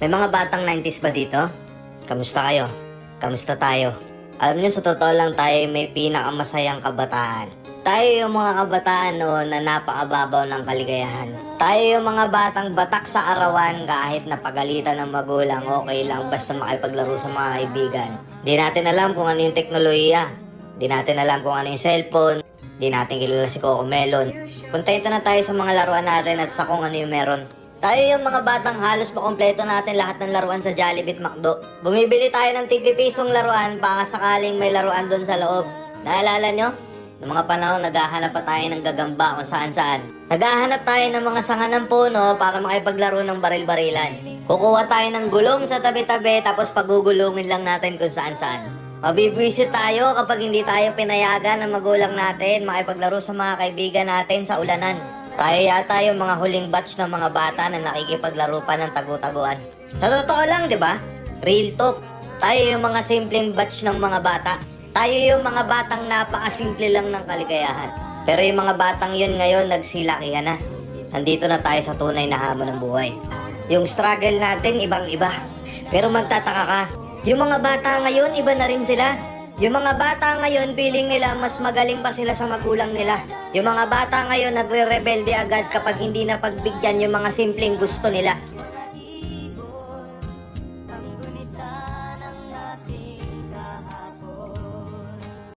May mga batang 90s ba dito? Kamusta kayo? Kamusta tayo? Alam niyo, sa totoo lang tayo may pinakamasayang kabataan. Tayo yung mga kabataan noon na napakababaw ng kaligayahan. Tayo yung mga batang batak sa arawan kahit napagalitan ng magulang, okay lang basta makipaglaro sa mga kaibigan. Di natin alam kung ano yung teknolohiya. Di natin alam kung ano yung cellphone. Di natin kilala si Coco Melon. Kontento na tayo sa mga laruan natin at sa kung ano yung meron. Tayo yung mga batang halos makompleto natin lahat ng laruan sa Jollibee at McDo. Bumibili tayo ng tig-pisong laruan baka sakaling may laruan doon sa loob. Naalala nyo? Noong mga panahon, naghahanap pa tayo ng gagamba kung saan-saan. Naghahanap tayo ng mga sanga ng puno para makipaglaro ng baril-barilan. Kukuha tayo ng gulong sa tabi-tabi tapos pagugulungin lang natin kung saan-saan. Mabibwisit tayo kapag hindi tayo pinayagan ng magulang natin makipaglaro sa mga kaibigan natin sa ulanan. Tayo yata yung mga huling batch ng mga bata na nakikipaglaro pa ng tagu-taguan. Sa totoo lang, di ba? Real talk. Tayo yung mga simpleng batch ng mga bata. Tayo yung mga batang napakasimple lang ng kaligayahan. Pero yung mga batang yun ngayon, nagsilakihan na. Nandito na tayo sa tunay na hamon ng buhay. Yung struggle natin, ibang-iba. Pero magtataka ka, yung mga bata ngayon, iba na rin sila. Yung mga bata ngayon, feeling nila mas magaling pa sila sa magulang nila. Yung mga bata ngayon, nagre-rebelde agad kapag hindi na pagbigyan yung mga simpleng gusto nila.